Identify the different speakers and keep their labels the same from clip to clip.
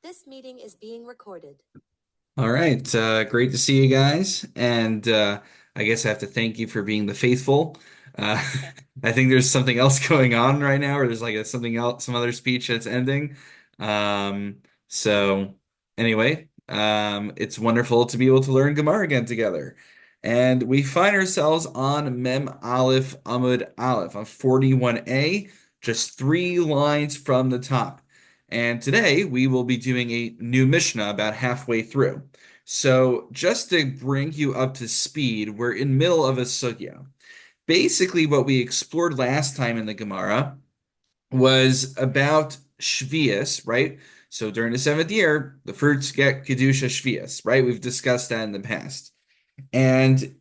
Speaker 1: This meeting is being recorded.
Speaker 2: All right, great to see you guys, and I guess I have to thank you for being the faithful. Uh, I think there's something else going on right now, or there's like something else, some other speech that's ending. So anyway, it's wonderful to be able to learn Gemara again together, and we find ourselves on Mem Aleph Amud Aleph on 41a, just 3 lines from the top. And today we will be doing a new Mishnah about halfway through. So just to bring you up to speed, we're in middle of a sugya. Basically, what we explored last time in the Gemara was about Shvius, right? So during the seventh year, the fruits get Kedusha Shvius, right? We've discussed that in the past. And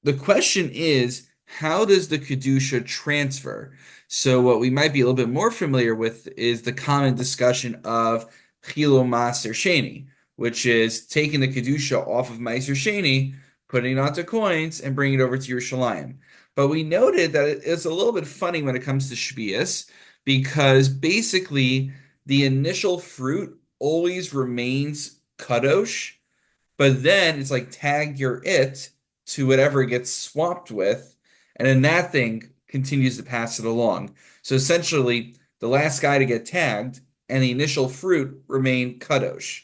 Speaker 2: the question is, how does the Kedusha transfer? So what we might be a little bit more familiar with is the common discussion of Chilo Maser Sheni, which is taking the Kedusha off of Maser Sheni, putting it onto coins, and bringing it over to Yerushalayim. But we noted that it's a little bit funny when it comes to Shvius, because basically the initial fruit always remains kadosh, but then it's like tag your it to whatever it gets swapped with, and then that thing continues to pass it along. So essentially, the last guy to get tagged and the initial fruit remain kadosh.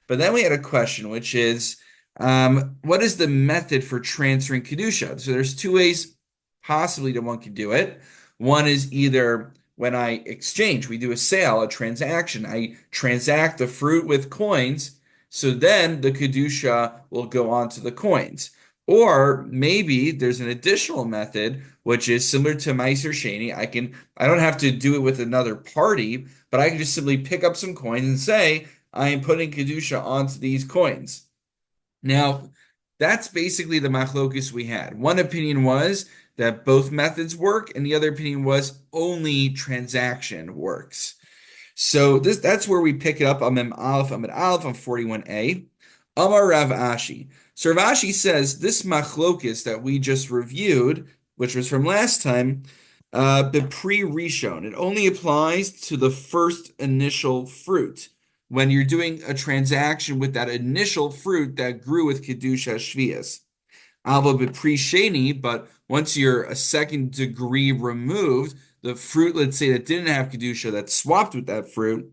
Speaker 2: But then we had a question, which is, what is the method for transferring kedusha? So there's 2 ways possibly that one could do it. One is either when I exchange, we do a sale, a transaction. I transact the fruit with coins, so then the kedusha will go on to the coins. Or maybe there's an additional method, which is similar to Meiser Sheni. I don't have to do it with another party, but I can just simply pick up some coins and say, I am putting Kedusha onto these coins. Now, that's basically the machlokus we had. One opinion was that both methods work, and the other opinion was only transaction works. So that's where we pick it up on Mem Aleph, Amid Aleph on 41a. Amar Rav Ashi. So Rav Ashi says this machlokus that we just reviewed, which was from last time, the pre-rishon. It only applies to the first initial fruit. When you're doing a transaction with that initial fruit that grew with Kedusha Shvias. Alba Sheni, but once you're a second degree removed, the fruit, let's say, that didn't have Kedusha, that swapped with that fruit,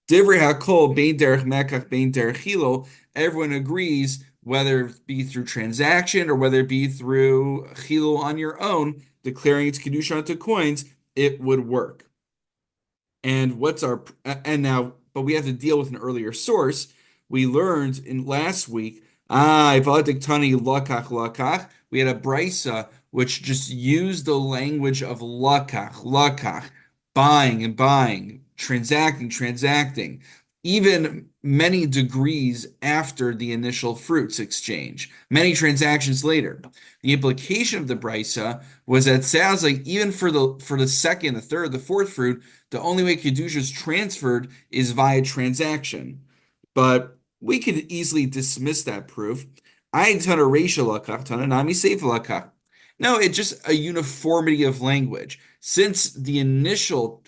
Speaker 2: Divrei HaKol, Bein Derech Mekach, Bein Derech Chilo, everyone agrees, whether it be through transaction or whether it be through Chilo on your own, declaring its Kedusha onto coins, it would work. And what's our and now, but we have to deal with an earlier source. We learned in last week, Ivadiktani lakach lakach. We had a brisa which just used the language of lakach, buying and buying, transacting, even many degrees after the initial fruits exchange, many transactions later. The implication of the brisa was that it sounds like even for the second, the third, the fourth fruit, the only way Kedusha is transferred is via transaction. But we could easily dismiss that proof. Ayin tana reisha lakach, tana nami seifa lakach. No, it's just a uniformity of language. Since the initial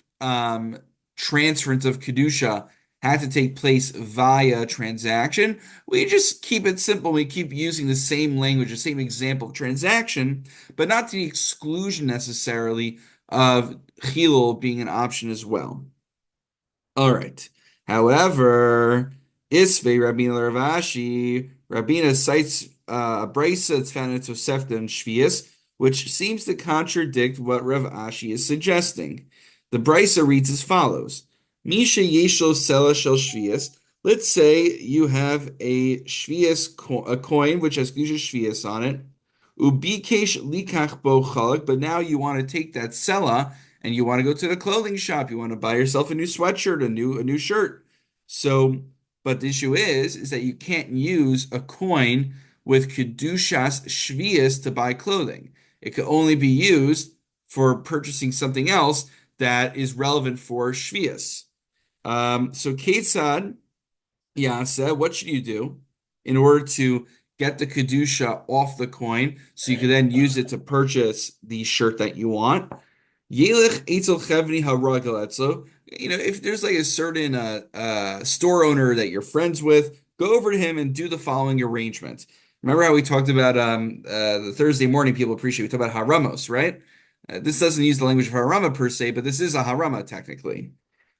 Speaker 2: transference of Kedusha had to take place via transaction, we just keep it simple. We keep using the same language, the same example of transaction, but not to the exclusion necessarily of Chilul being an option as well. All right. However, Isvei Rabbeinu Ravashi, Rabbeinu cites a brisa that's found in Tosefta and Shvius, which seems to contradict what Rav Ashi is suggesting. The brisa reads as follows: Misha yeshlo sela shel Shvius. Let's say you have a a coin which has Kedusha Shvius on it. Ubikesh likach bo chalak, but now you want to take that sela and you want to go to the clothing shop. You want to buy yourself a new sweatshirt, a new shirt. So, but the issue is that you can't use a coin with kedushas shvius to buy clothing. It can only be used for purchasing something else that is relevant for shvius. So Ketzad Yasa, what should you do in order to get the kedusha off the coin so you can then use it to purchase the shirt that you want? Yelich etzel chevni haragel etzo. if there's like a certain store owner that you're friends with, go over to him and do the following arrangement. Remember how we talked about the Thursday morning people appreciate, we talked about haramos, right? This doesn't use the language of harama per se, but this is a harama technically.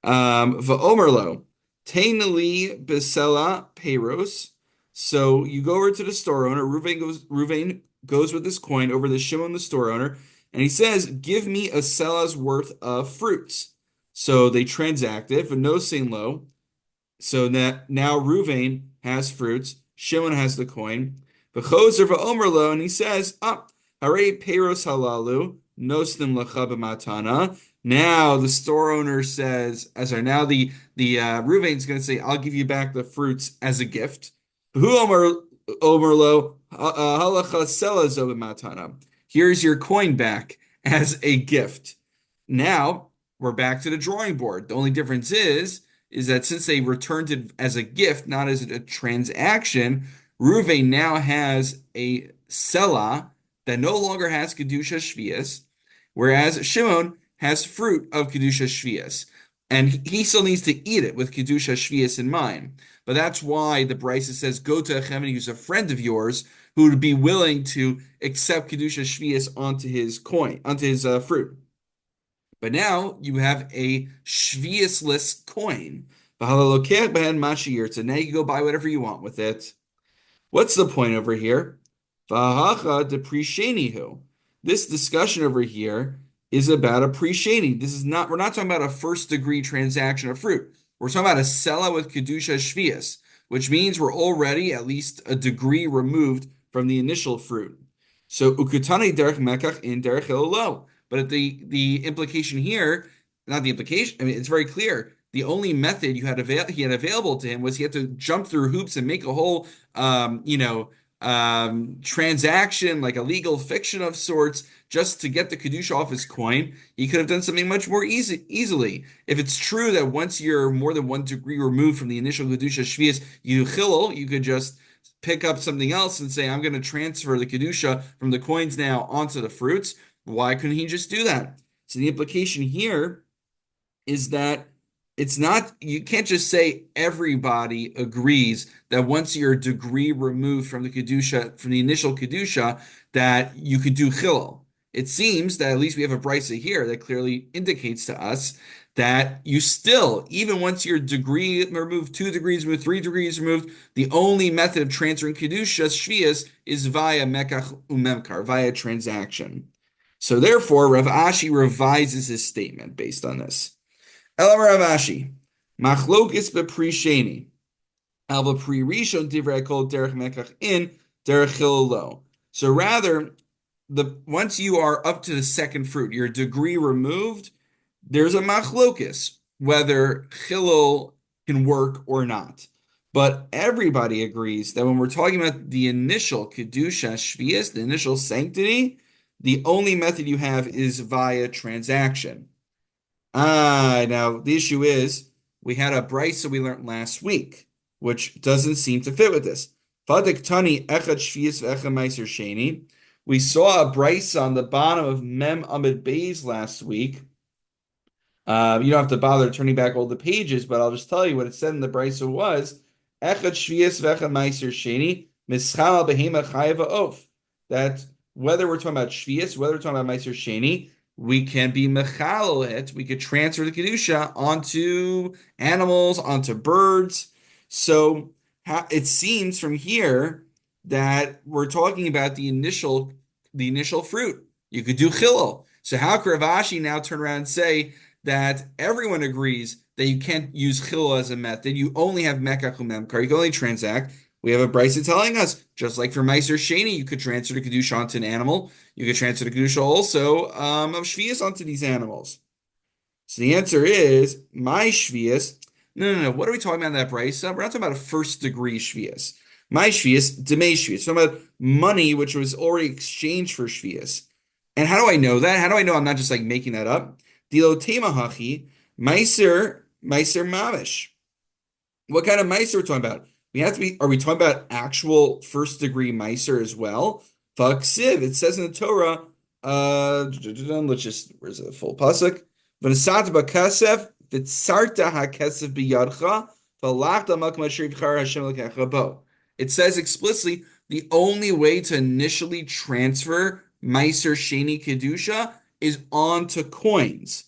Speaker 2: Va'omerlo, tainali besela peiros. So you go over to the store owner. Ruvain goes with this coin over to Shimon, the store owner, and he says, "Give me a sela's worth of fruits." So they transact it, but no sin lo. So that now Ruvain has fruits, Shimon has the coin. V'chozer v'omer lo, and he says, "Ah, hare peiros halalu nostim lecha b'matana." Now the store owner says, now the Ruvain's going to say, "I'll give you back the fruits as a gift." Who omer lo halacha sela zo b'matana. Here's your coin back as a gift. Now we're back to the drawing board. The only difference is that since they returned it as a gift, not as a transaction, Ruvain now has a selah that no longer has Kedusha Shvias, whereas Shimon has fruit of Kedusha Shvias. And he still needs to eat it with Kedusha Shvias in mind. But that's why the Brisa says, go to a Chemini who's a friend of yours who would be willing to accept Kedusha Shvias onto his coin, onto his fruit. But now you have a shviusless coin. So now you can go buy whatever you want with it. What's the point over here? This discussion over here is about a pre-sheni. We're not talking about a first degree transaction of fruit. We're talking about a sela with kedusha shvius, which means we're already at least a degree removed from the initial fruit. So ukutani derech mekach in derech hilolo. But the implication here, not the implication, I mean, it's very clear. The only method he had available to him was he had to jump through hoops and make a whole, transaction, like a legal fiction of sorts, just to get the kedusha off his coin. He could have done something much more easily. If it's true that once you're more than 1 degree removed from the initial kedusha shvius, you chilul, you could just pick up something else and say, I'm going to transfer the kedusha from the coins now onto the fruits. Why couldn't he just do that? So the implication here is that it's not, you can't just say everybody agrees that once you're a degree removed from the kedusha, from the initial kedusha, that you could do chilul. It seems that at least we have a brisa here that clearly indicates to us that you still, even once you're degree removed, 2 degrees removed, 3 degrees removed, the only method of transferring kedusha shvius is via mekach umemkar, via transaction. So therefore, Rav Ashi revises his statement based on this. Elam Rav Ashi, machlokis bepri sheni, al bepri rishon divrei kol derech mekach in derech chilolo. So rather, once you are up to the second fruit, you're a degree removed, there's a machlokis whether chilul can work or not. But everybody agrees that when we're talking about the initial kedusha shvius, the initial sanctity, the only method you have is via transaction. Now the issue is we had a brisa we learned last week, which doesn't seem to fit with this. Fadik tani echad shvius ve'echad meiser sheni. We saw a brisa on the bottom of Mem Amid Beis last week. You don't have to bother turning back all the pages, but I'll just tell you what it said in the brisa was echad shvius ve'echad meiser sheni mischal behema chayva of. That whether we're talking about shvius, whether we're talking about meiser sheni, we can be mechal it. We could transfer the kedusha onto animals, onto birds. So it seems from here that we're talking about the initial fruit. You could do chilul. So how could Rav Ashi now turn around and say that everyone agrees that you can't use chilul as a method? You only have mekach umemkar. You can only transact. We have a brisa telling us, just like for Meiser Sheni, you could transfer the Kedusha onto an animal. You could transfer the Kedusha also of Shvius onto these animals. So the answer is, my Shvius, no. What are we talking about in that brisa? We're not talking about a first degree Shvius. My Shvius, Demei Shvius. We're talking about money which was already exchanged for Shvius. And how do I know that? How do I know I'm not just like making that up? Dilo Temahachi, Meiser Mamish. What kind of Meiser are we talking about? Are we talking about actual first degree Meiser as well? Vaksiv, it says in the Torah, where's the full pasuk? V'nesat b'kasef V'tzarta hakesef biyadcha, v'alachta makom asher yivchar Hashem Elokecha bo. It says explicitly the only way to initially transfer Meiser Sheni Kedusha is onto coins.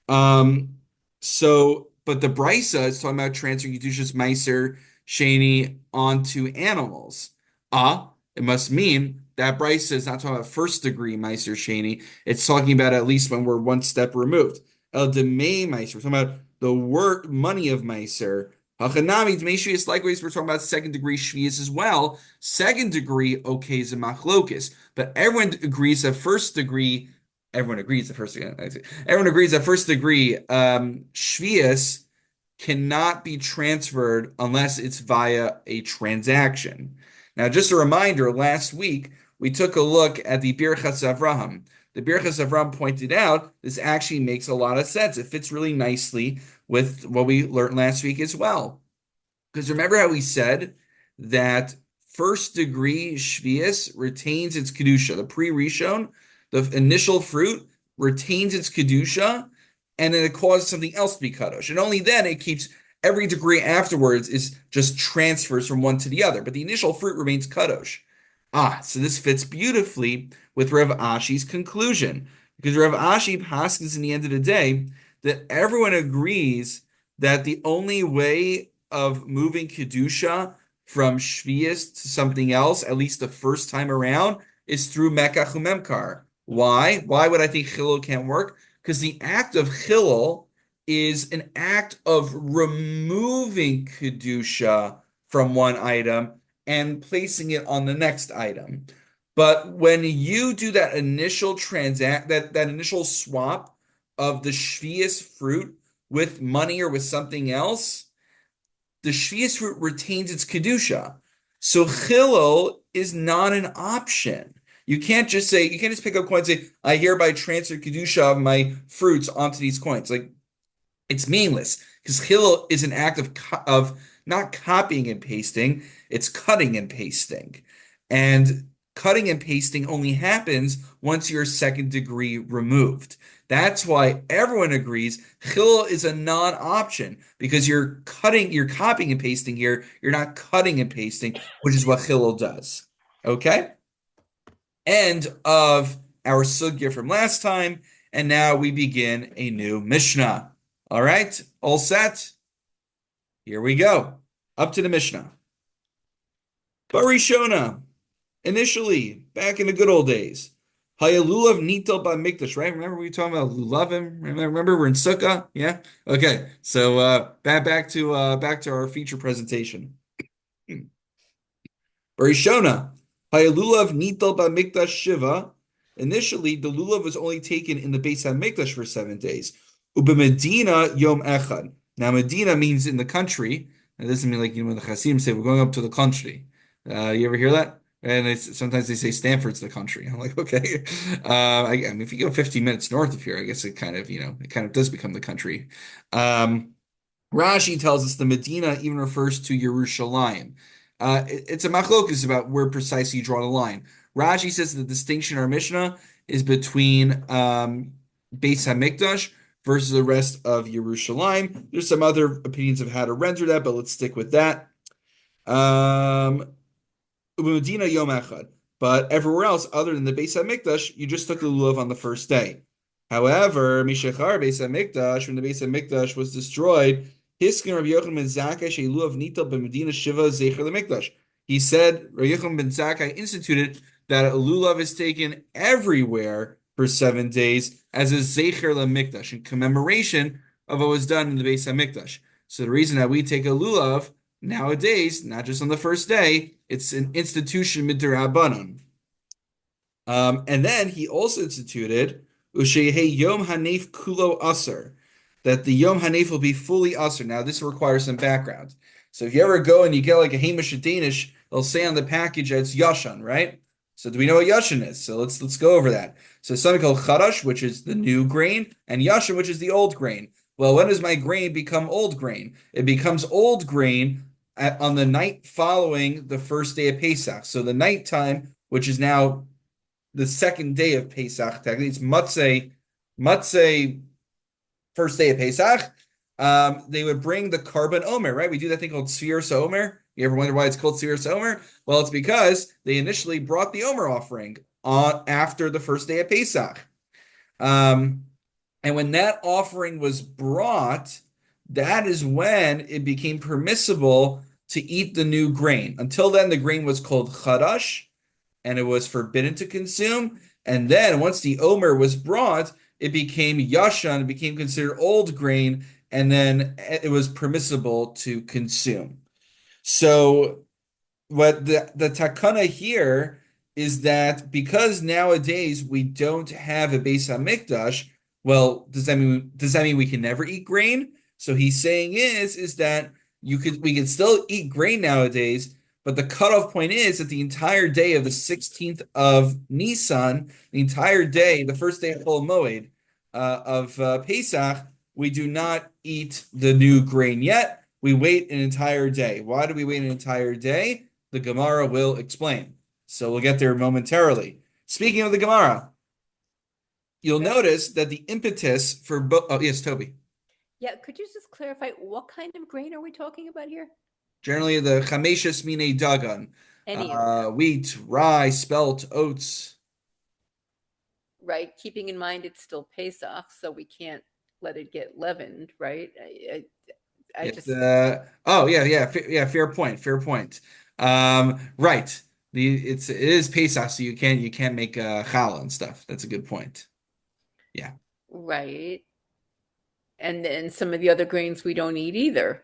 Speaker 2: Um, but the Brisa is talking about transferring Kedusha's Meiser Sheni onto animals. It must mean that Brisa is not talking about first degree Meiser Sheni. It's talking about at least when we're one step removed. El Demei Meiser. We're talking about the work money of Meiser. Hachanami Dmei Shvius. Likewise, we're talking about second degree Shvius as well. Second degree okay is a machlokis, but everyone agrees that first degree. Everyone agrees that first degree. Everyone agrees that first degree Shvius cannot be transferred unless it's via a transaction. Now, just a reminder, last week we took a look at the Birchas Avraham. The Birchas Avraham pointed out this actually makes a lot of sense. It fits really nicely with what we learned last week as well. Because remember how we said that first degree Shvius retains its Kedusha, the pre-Rishon, the initial fruit retains its Kedusha, and then it causes something else to be Kadosh. And only then it keeps every degree afterwards is just transfers from one to the other. But the initial fruit remains Kadosh. So this fits beautifully with Rav Ashi's conclusion. Because Rav Ashi paskins in the end of the day that everyone agrees that the only way of moving Kedusha from Shvius to something else, at least the first time around, is through Mekach Umemkar. Why? Why would I think Chilul can't work? Because the act of Chilul is an act of removing Kedusha from one item and placing it on the next item. But when you do that initial that initial swap of the Shvius fruit with money or with something else, the Shvius fruit retains its Kedusha. So Chilul is not an option. You can't just pick up coins and say, I hereby transfer Kedusha of my fruits onto these coins. Like, it's meaningless because Chilul is an act of not copying and pasting, it's cutting and pasting. And cutting and pasting only happens once you're second degree removed. That's why everyone agrees Chilul is a non-option because you're copying and pasting here. You're not cutting and pasting, which is what Chilul does. Okay? End of our sugya from last time, and now we begin a new Mishnah. All right, all set? Here we go. Up to the Mishnah. Barishona, initially, back in the good old days, Hayalulav Nitel Mikdash, right? Remember we were talking about Lulavim? Remember we're in Sukkah? Yeah? Okay, so back to our feature presentation. Barishona, Hayalulav Nitel Mikdash Shiva. Initially, the lulav was only taken in the Beis HaMikdash for 7 days. Medina Yom Echad. Now, Medina means in the country. It doesn't mean like when the Chassidim say we're going up to the country. You ever hear that? And sometimes they say Stanford's the country. I'm like, okay. I mean, if you go 15 minutes north of here, I guess it kind of does become the country. Rashi tells us the Medina even refers to Yerushalayim. It's a machlokus about where precisely you draw the line. Rashi says the distinction in our Mishnah is between Beis HaMikdash versus the rest of Yerushalayim. There's some other opinions of how to render that, but let's stick with that. Medina Yom Echad. But everywhere else, other than the Beis HaMikdash, you just took the lulav on the first day. However, Mishachar Beis HaMikdash, when the Beis HaMikdash was destroyed, Hiskin Rabbi Yochanan ben Zakkai she'lulav nitel b'Medina shiva zecher leMikdash. He said, Rabbi Yochanan ben Zakkai instituted that a lulav is taken everywhere for 7 days as a zecher leMikdash in commemoration of what was done in the Beis HaMikdash. So the reason that we take a lulav nowadays, not just on the first day, it's an institution midrabanan. And then he also instituted Ushehe Yom Hanef Kulo Aser, that the Yom Hanef will be fully Aser. Now, this requires some background. So if you ever go and you get like a Hamish Danish, they'll say on the package that it's Yashan, right? So do we know what Yashan is? So let's go over that. So something called Chadash, which is the new grain, and Yashan, which is the old grain. Well, when does my grain become old grain? It becomes old grain on the night following the first day of Pesach. So the nighttime, which is now the second day of Pesach, technically, it's Matzeh, first day of Pesach. they would bring the carbon omer, right? We do that thing called Sfiras Omer. You ever wonder why it's called Sfiras Omer? Well, it's because they initially brought the Omer offering on after the first day of Pesach. Um, and when that offering was brought, that is when it became permissible to eat the new grain. Until then, the grain was called chadash, and it was forbidden to consume. And then once the omer was brought, it became yashan, it became considered old grain, and then it was permissible to consume. So what the takana here is that because nowadays we don't have a Beis Hamikdash, well, does that mean we can never eat grain? So he's saying is that we can still eat grain nowadays, but the cutoff point is that the entire day of the 16th of Nisan, the entire day, the first day of Chol Moed of Pesach, we do not eat the new grain yet. We wait an entire day. Why do we wait an entire day? The Gemara will explain. So we'll get there momentarily. Speaking of the Gemara, you'll
Speaker 3: Yeah.
Speaker 2: notice that the impetus for both. Oh, yes, Toby.
Speaker 3: Yeah, could you just clarify what kind of grain are we talking about here?
Speaker 2: Generally, the chameshes mine dagan,
Speaker 3: Any of them,
Speaker 2: wheat, rye, spelt, oats.
Speaker 3: right? Keeping in mind it's still Pesach, so we can't let it get leavened, right? I
Speaker 2: It,
Speaker 3: just,
Speaker 2: oh yeah, fair point, fair point. Right. It is Pesach, so you can't make challah and stuff. That's a good point. Yeah.
Speaker 3: right. And then some of the other grains we don't eat either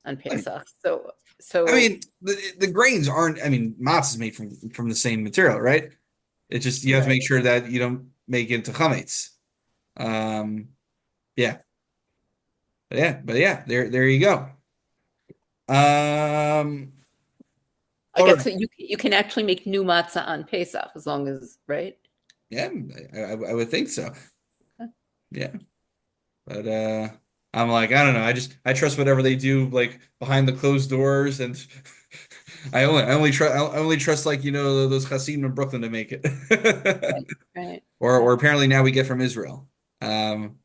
Speaker 3: on Pesach. So,
Speaker 2: I
Speaker 3: so
Speaker 2: mean, the grains aren't. I mean, matzah is made from the same material, right? It's just you have to make
Speaker 3: right.
Speaker 2: sure that you don't make it into chametz. Yeah, but yeah, there you go. Um,
Speaker 3: I
Speaker 2: all
Speaker 3: guess
Speaker 2: right.
Speaker 3: so you can actually make new matzah on Pesach as long as, right?
Speaker 2: Yeah, I would think so.
Speaker 3: Okay.
Speaker 2: Yeah, but I'm like, I don't know. I trust whatever they do, like behind the closed doors, and I only trust like those Hasidim in Brooklyn to make it.
Speaker 3: Right. Right.
Speaker 2: Or
Speaker 3: Right.
Speaker 2: apparently now we get from Israel. Um,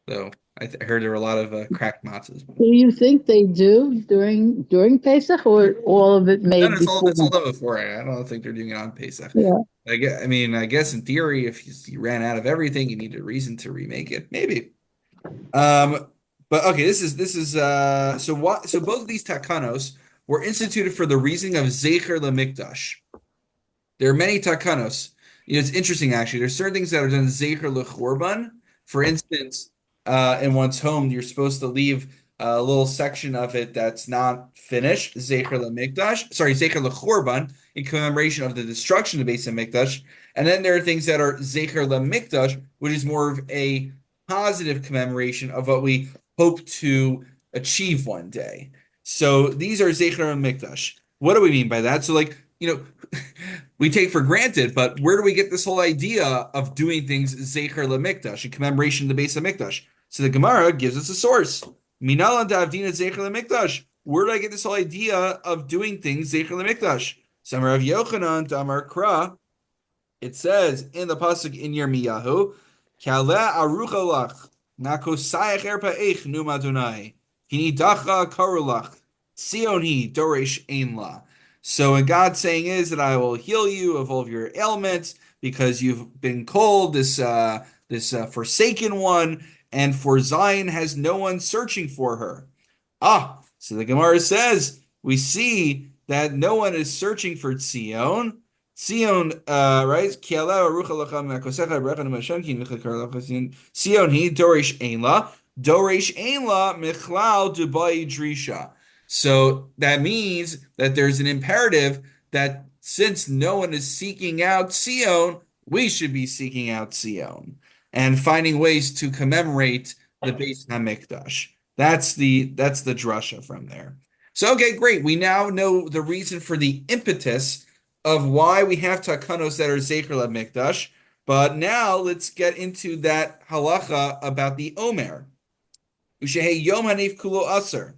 Speaker 2: so I heard there were a lot of cracked matzahs.
Speaker 4: Do you think they do during Pesach, or all of it
Speaker 2: No,
Speaker 4: made
Speaker 2: no, it's all
Speaker 4: before?
Speaker 2: it's all done before. I don't think they're doing it on Pesach.
Speaker 4: Yeah.
Speaker 2: I guess in theory, if you ran out of everything, you need a reason to remake it. Maybe. Um, but okay, so both of these takanos were instituted for the reasoning of Zecher LaMikdash. There are many takanos. It's interesting actually. There's certain things that are done zecher lechorban. For instance, in one's home, you're supposed to leave a little section of it that's not finished, zecher lemikdash. Sorry, zecher lechorban, in commemoration of the destruction of the Beis Hamikdash. And then there are things that are zecher lemikdash, which is more of a positive commemoration of what we hope to achieve one day. So these are zecher lemikdash. What do we mean by that? So like, we take for granted, but where do we get this whole idea of doing things Zecher LeMikdash in commemoration of the Beis Hamikdash? So the Gemara gives us a source. Minala Davdina Zecher LeMikdash. Where do I get this whole idea of doing things Zecher LeMikdash? Samar of Yochanan Damar Kra. It says in the pasuk in Yirmiyahu, Kala arucha lach, nakosayach erpa eich num Adonai, hinidacha karulach, Sioni doresh ein la. So what God's saying is that I will heal you of all of your ailments because you've been cold, this forsaken one, and for Zion has no one searching for her. So the Gemara says we see that no one is searching for Zion. Zion, right? Zion he dorish ein la, dorish ein la michlal dubai drisha. So that means that there's an imperative that since no one is seeking out Zion, we should be seeking out Zion and finding ways to commemorate the Beis Hamikdash. That's the drasha from there. So okay, great. We now know the reason for the impetus of why we have takanos that are Zecher LaMikdash. But now let's get into that halacha about the Omer. Ushehe Yom Hanif Kulo Aser.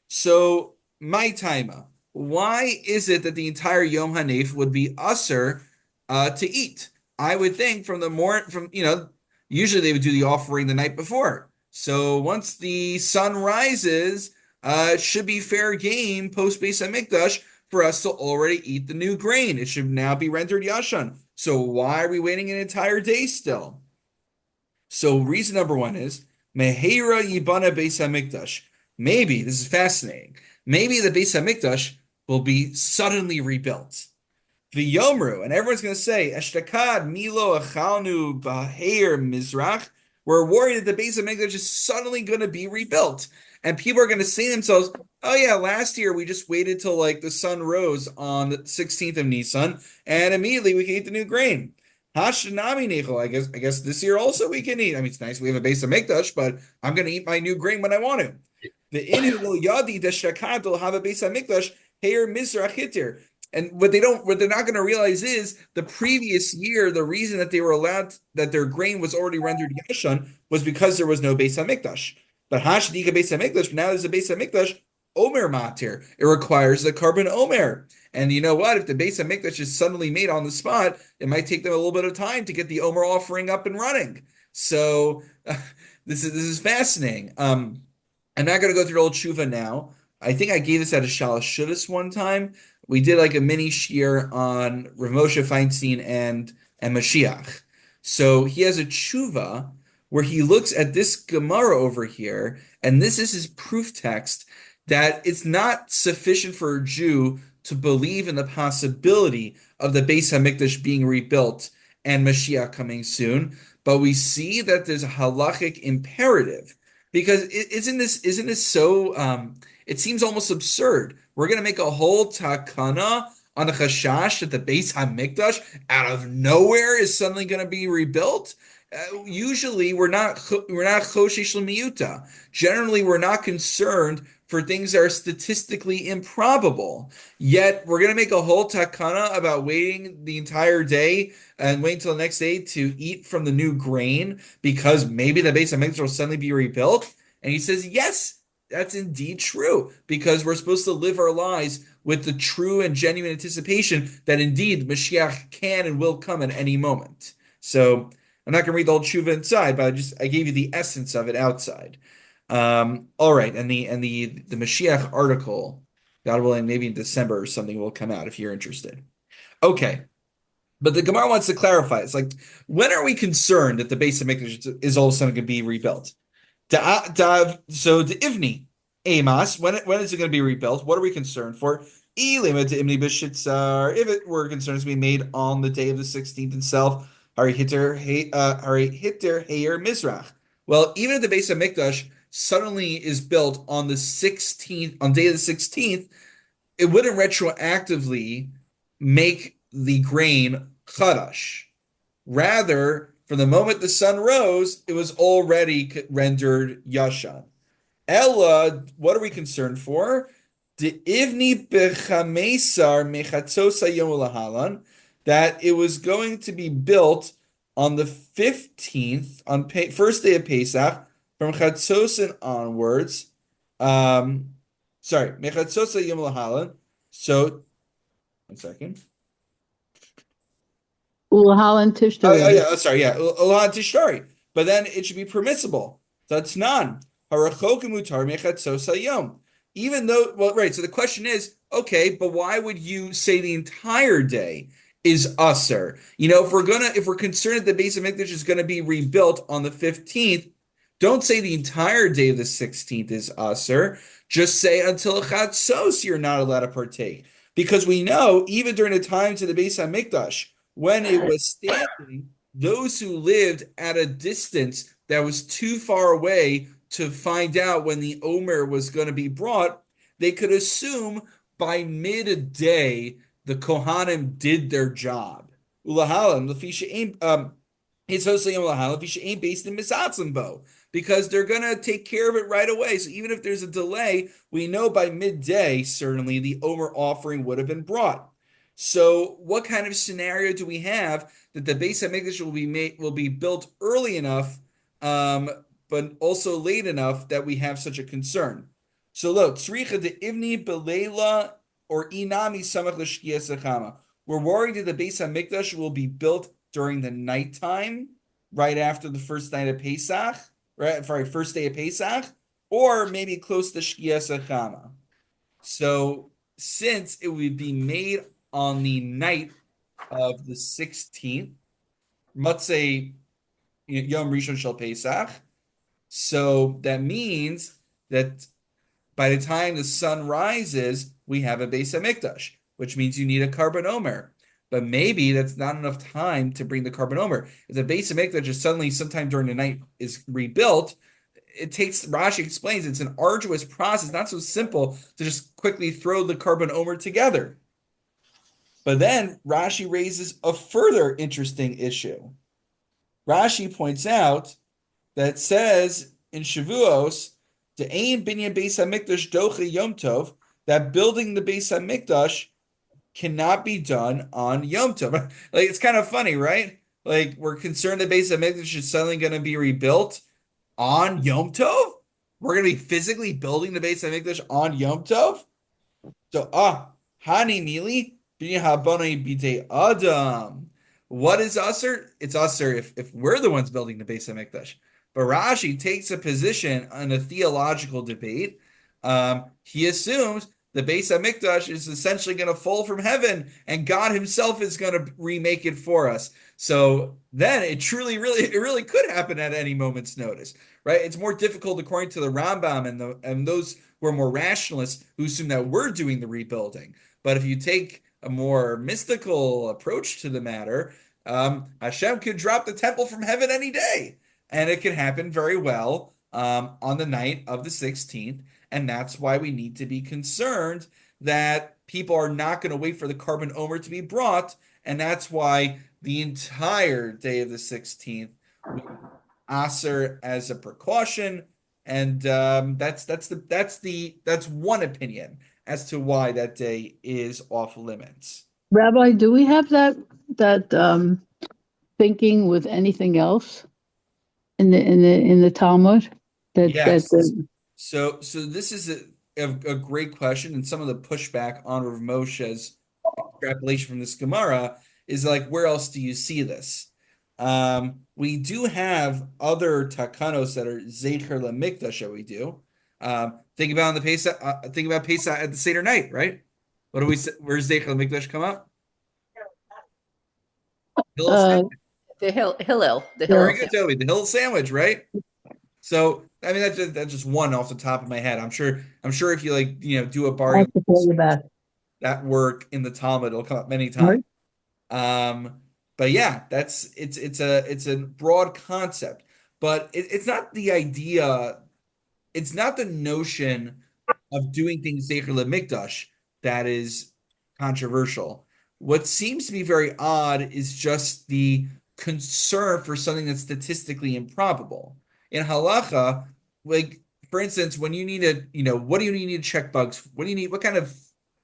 Speaker 2: So, my taima, why is it that the entire Yom Hanif would be Aser to eat? I would think from usually they would do the offering the night before. So once the sun rises, it should be fair game post Beis Hamikdash for us to already eat the new grain. It should now be rendered Yashan. So why are we waiting an entire day still? So reason number one is Mehera Yibana Beis Hamikdash. Maybe this is fascinating. Maybe the Beis Hamikdash will be suddenly rebuilt. The Yomru, and everyone's going to say, Eshtakad Milo Achalnu Baheir Mizrach. We're worried that the Beis Hamikdash is suddenly going to be rebuilt. And people are going to say to themselves, oh yeah, last year we just waited till like the sun rose on the 16th of Nisan, and immediately we can eat the new grain. Hashanami Nechol. I guess this year also we can eat. I mean, it's nice we have a Beis Hamikdash, but I'm going to eat my new grain when I want to. The Inhu Lo Yadi Deshtakad will have a Beis Hamikdash Heir Mizrach Hitir. And what they're not going to realize is the previous year, the reason that they were allowed that their grain was already rendered yashan was because there was no Beis Hamikdash. But Hashdika Beis Hamikdash, now there's a Beis Hamikdash, Omer Matir. It requires the carbon Omer. And you know what? If the Beis Hamikdash is suddenly made on the spot, it might take them a little bit of time to get the Omer offering up and running. So this is fascinating. I'm not going to go through the old tshuva now. I think I gave this at a Shalosh Shudas one time. We did like a mini shiur on Rav Moshe Feinstein and Mashiach. So he has a tshuva where he looks at this Gemara over here, and this is his proof text that it's not sufficient for a Jew to believe in the possibility of the Beis Hamikdash being rebuilt and Mashiach coming soon, but we see that there's a halachic imperative because isn't this so? It seems almost absurd. We're going to make a whole takana on the chashash that the Beis Hamikdash out of nowhere is suddenly going to be rebuilt. Usually, we're not choshesh l'miyuta. Generally, we're not concerned for things that are statistically improbable. Yet, we're going to make a whole takana about waiting the entire day and wait until the next day to eat from the new grain because maybe the Beis Hamikdash will suddenly be rebuilt. And he says, yes, that's indeed true because we're supposed to live our lives with the true and genuine anticipation that indeed Mashiach can and will come at any moment. So I'm not going to read the whole tshuva inside, but I gave you the essence of it outside. All right, and the Mashiach article, God willing, maybe in December or something will come out if you're interested. Okay, but the Gemara wants to clarify. It's like, when are we concerned that the Beis Hamikdash is all of a sudden going to be rebuilt? So the Ivni, Amos, when is it going to be rebuilt? What are we concerned for? If it were concerned to be made on the day of the 16th itself, Hari Hitter Heyer Mizrach. Well, even if the Beis Hamikdash suddenly is built on the 16th, on day of the 16th, it wouldn't retroactively make the grain chadash. Rather, from the moment the sun rose, it was already rendered yashan. Ella, what are we concerned for? The ivni bechamesar mechatzosa yom lahalan, that it was going to be built on the 15th, on first day of Pesach, from Chatzosin onwards. Sorry, mechatzosa yom lahalan. So, 1 second.
Speaker 4: Ulahalan Tishtari.
Speaker 2: Oh, yeah, sorry, yeah, Ulahalan Tishtari. But then it should be permissible. That's none. Even though, well, right, so the question is, okay, but why would you say the entire day is usher? You know, if we're concerned that the Beis Hamikdash is going to be rebuilt on the 15th, don't say the entire day of the 16th is usher. Just say until Chatzos you're not allowed to partake. Because we know, even during the times of the Beis Hamikdash, when it was standing, those who lived at a distance that was too far away to find out when the Omer was going to be brought, they could assume by midday the Kohanim did their job. Because they're going to take care of it right away. So even if there's a delay, we know by midday, certainly, the Omer offering would have been brought. So what kind of scenario do we have that the Beis Hamikdash will be built early enough, but also late enough that we have such a concern? So look, tzricha de ivni belela or inami samach l'shkia sechama. We're worried that the Beis Hamikdash will be built during the nighttime, right after the first night of Pesach, right? For our first day of Pesach, or maybe close to Shkias Achama. So since it would be made on the night of the 16th, Matzei Yom Rishon Shel Pesach, so that means that by the time the sun rises, we have a Beis Hamikdash, which means you need a Karban Omer. But maybe that's not enough time to bring the Karban Omer. If the Beis Hamikdash is suddenly sometime during the night is rebuilt, it takes, Rashi explains, it's an arduous process, not so simple to just quickly throw the Karban Omer together. But then Rashi raises a further interesting issue. Rashi points out that it says in Shavuos, the Ein Binyan Beis Hamikdash Doche Yom Tov, that building the Beis Hamikdash cannot be done on Yom Tov. Like, it's kind of funny, right? Like, we're concerned that Beis Hamikdash is suddenly going to be rebuilt on Yom Tov. We're going to be physically building the Beis Hamikdash on Yom Tov. So, Hani Mili Binyan B'Dei Adam. What is Usser? It's Usser if we're the ones building the Beis Hamikdash. But Rashi takes a position on a theological debate. He assumes the Beis Hamikdash is essentially going to fall from heaven, and God Himself is going to remake it for us. So then it really could happen at any moment's notice, right? It's more difficult according to the Rambam and those who are more rationalists who assume that we're doing the rebuilding. But if you take a more mystical approach to the matter, Hashem could drop the temple from heaven any day. And it can happen very well on the night of the 16th. And that's why we need to be concerned that people are not going to wait for the Karban Omer to be brought. And that's why the entire day of the 16th, we aser as a precaution. And that's one opinion as to why that day is off limits.
Speaker 4: Rabbi, do we have that thinking with anything else in the Talmud?
Speaker 2: Yes. So this is a great question, and some of the pushback on Rav Moshe's extrapolation from this Gemara is like, where else do you see this? We do have other takanos that are Zecher LaMikdash that we do. Think about the Pesach. Think about Pesach at the Seder night, right? What do we say? Where's Zecher LaMikdash come up?
Speaker 3: The Hillel.
Speaker 2: Very good, Toby. The Hill sandwich, right? So I mean that's just one off the top of my head. I'm sure if you do a bar that work in the Talmud, it'll come up many times. But yeah, it's a broad concept, but it's not the idea. It's not the notion of doing things Zecher LaMikdash that is controversial. What seems to be very odd is just the concern for something that's statistically improbable. In halacha, like for instance, when you need what do you need to check bugs? What kind of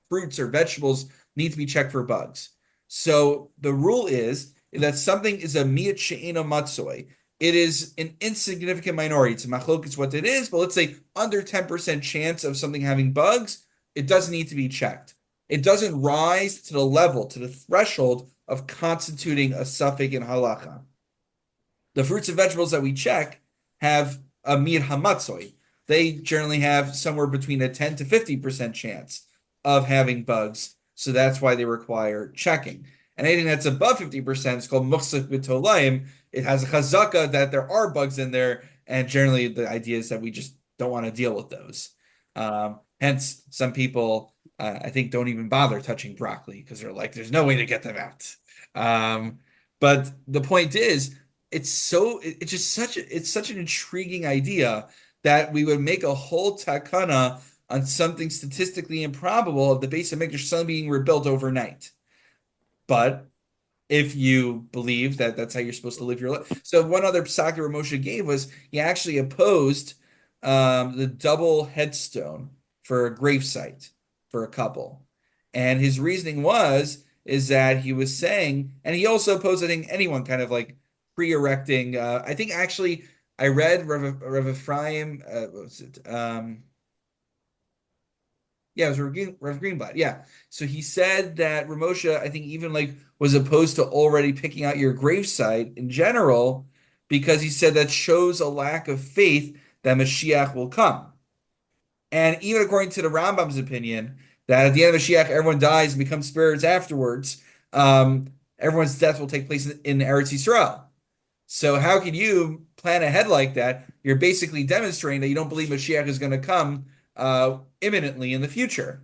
Speaker 2: fruits or vegetables need to be checked for bugs? So the rule is that something is a miyat she'ena matzoi. It is an insignificant minority. It's a machlok, it's what it is, but let's say under 10% chance of something having bugs, it doesn't need to be checked. It doesn't rise to the threshold of constituting a suffix in halacha. The fruits and vegetables that we check have a mir hamatzoi. They generally have somewhere between a 10 to 50% chance of having bugs. So that's why they require checking. And anything that's above 50% is called muchsik b'tolayim. It has a chazaka that there are bugs in there. And generally the idea is that we just don't want to deal with those. Hence, some people, I think, don't even bother touching broccoli because they're like, there's no way to get them out. But the point is, it's such an intriguing idea that we would make a whole takana on something statistically improbable of the Beis Hamikdash suddenly being rebuilt overnight. But if you believe that that's how you're supposed to live your life. So one other psak that Moshe gave was he actually opposed the double headstone for a gravesite for a couple. And his reasoning is that he was saying, and he also opposed, I think, anyone kind of like pre-erecting. I think actually I read Rav Ephraim, what was it? Yeah, it was Rav Greenblatt. Yeah. So he said that Ramosha, I think, even like was opposed to already picking out your gravesite in general because he said that shows a lack of faith that Mashiach will come. And even according to the Rambam's opinion, that at the end of Mashiach, everyone dies and becomes spirits afterwards, everyone's death will take place in Eretz Yisrael. So how can you plan ahead like that? You're basically demonstrating that you don't believe Mashiach is going to come imminently in the future.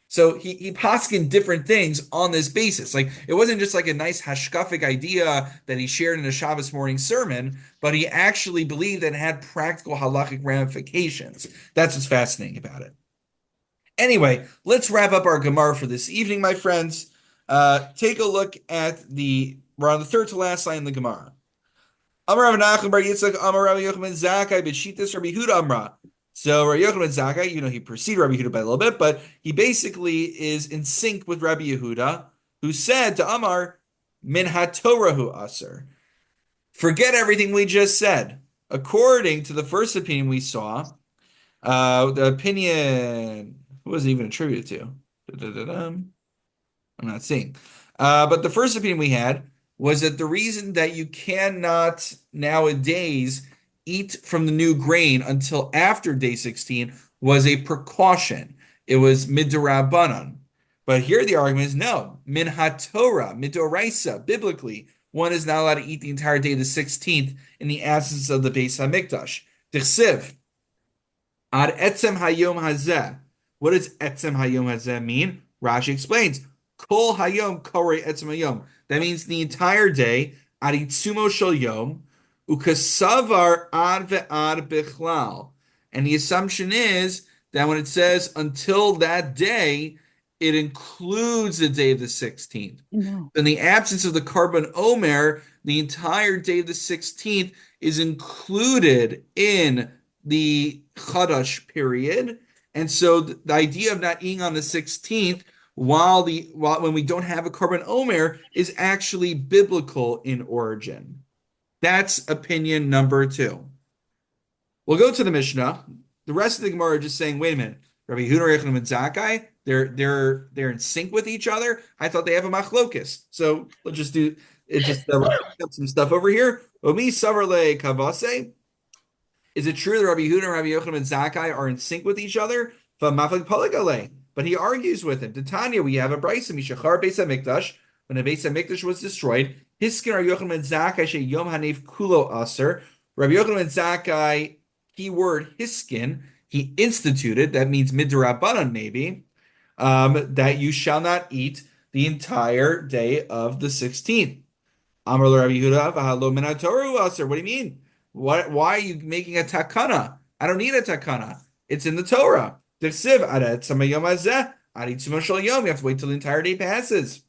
Speaker 2: So he poskined different things on this basis. Like it wasn't just like a nice hashkafic idea that he shared in a Shabbos morning sermon, but he actually believed that it had practical halachic ramifications. That's what's fascinating about it. Anyway, let's wrap up our Gemara for this evening, my friends. Take a look at we're on the third to last line in the Gemara. Amar Rav Nachman bar Yitzchak, Amar Rabbi Yochanan Zakkai, b'shitas Rabbi Huda Amra. So Rabbi Yochanan Zakkai, he preceded Rabbi Yehuda by a little bit, but he basically is in sync with Rabbi Yehuda, who said to Amar, Min HaTorahu Aser. Forget everything we just said. According to the first opinion we saw, the opinion, who was it even attributed to? I'm not seeing. But the first opinion we had was that the reason that you cannot nowadays eat from the new grain until after day 16 was a precaution. It was midorabanan. But here the argument is no. Min haTorah, midoraisa, biblically, one is not allowed to eat the entire day of the 16th in the absence of the Beis HaMikdash. Dichsiv, ad etzem hayom hazeh. What does etzem hayom hazeh mean? Rashi explains, kol hayom korei etzem hayom. That means the entire day, aritzumo shel yom, ukasavar ad ve'ad bichlal. And the assumption is that when it says until that day, it includes the day of the 16th.
Speaker 4: No.
Speaker 2: In the absence of the Karban Omer, the entire day of the 16th is included in the Chadash period. And so the idea of not eating on the 16th when we don't have a Karban Omer is actually biblical in origin. That's opinion number 2. We'll go to the Mishnah. The rest of the Gemara are just saying, wait a minute, Rabbi Yehuda and Zakkai, they're in sync with each other. I thought they have a machlokus. So let's just do it. Just some stuff over here. Omi savarle kavase. Is it true that Rabbi Yehuda and Rabbi Yochanan and Zakkai are in sync with each other? But he argues with him. Tanya, we have a brayso mishachar Beis HaMikdash. When the Beis HaMikdash was destroyed, Hiskin Rabbi Yochanan and Zakkai she yom hanev kulo aser. Rabbi Yochanan and Zakkai, keyword hiskin, he instituted. That means midrabanan maybe. That you shall not eat the entire day of the 16th. Amar Rabbi Yehuda v'halo min haTorah aser. What do you mean? Why are you making a takana? I don't need a takana. It's in the Torah. You have to wait till the entire day passes.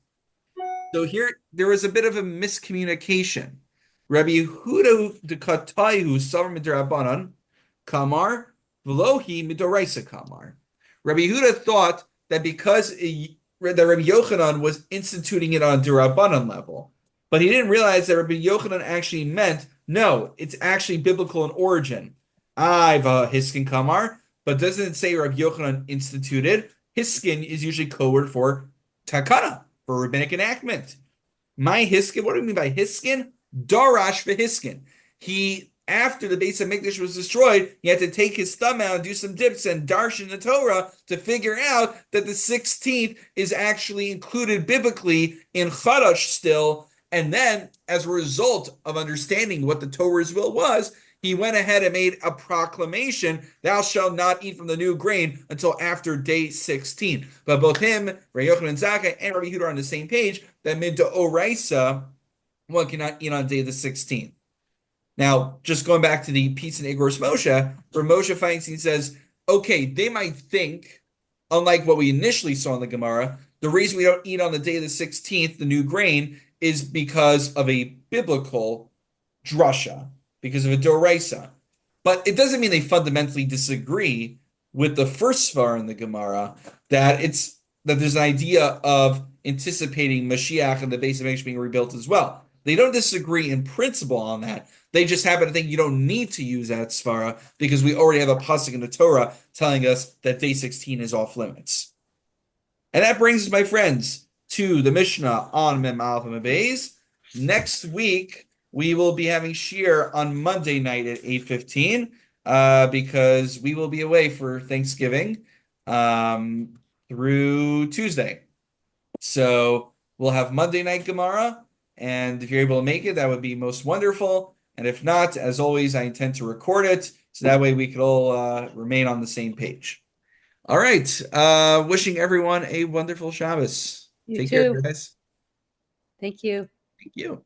Speaker 2: So here, there was a bit of a miscommunication. Rabbi Yehuda dekatayhu savar midrabanan kamar v'lohi midoraisa kamar. Rabbi Yehuda thought that because that Rabbi Yochanan was instituting it on a derabanan level, but he didn't realize that Rabbi Yochanan actually meant, no, it's actually biblical in origin. Iva hiskin kamar. But doesn't it say Rabbi Yochanan instituted? Hiskin is usually code word for takana, for rabbinic enactment. My hiskin, what do we mean by hiskin? Darash v'hiskin. He, after the Beis HaMikdash was destroyed, he had to take his thumb out and do some dips and darsh in the Torah to figure out that the 16th is actually included biblically in Chadash still. And then, as a result of understanding what the Torah's will was, he went ahead and made a proclamation, thou shalt not eat from the new grain until after day 16. But both him, Rabbi Yochanan and Zakkai, and Rabbi Yehuda are on the same page, that mid-d'oraisa, one cannot eat on day the 16th. Now, just going back to the Peace and Igros Moshe, where Moshe Feinstein says, okay, they might think, unlike what we initially saw in the Gemara, the reason we don't eat on the day of the 16th, the new grain, is because of a biblical drasha, because of a doraisa. But it doesn't mean they fundamentally disagree with the first svar in the Gemara, that there's an idea of anticipating Mashiach and the Beis HaMikdash being rebuilt as well. They don't disagree in principle on that. They just happen to think you don't need to use that svara because we already have a pasuk in the Torah telling us that day 16 is off limits. And that brings us, my friends, to the Mishnah on Mem Aleph and Mem Beis. Next week, we will be having Shiur on Monday night at 8:15 because we will be away for Thanksgiving through Tuesday. So we'll have Monday night Gemara, and if you're able to make it, that would be most wonderful. And if not, as always, I intend to record it so that way we could all remain on the same page. All right. Wishing everyone a wonderful Shabbos.
Speaker 3: You
Speaker 2: Take care,
Speaker 3: too.
Speaker 2: guys.
Speaker 3: Thank you.
Speaker 2: Thank you.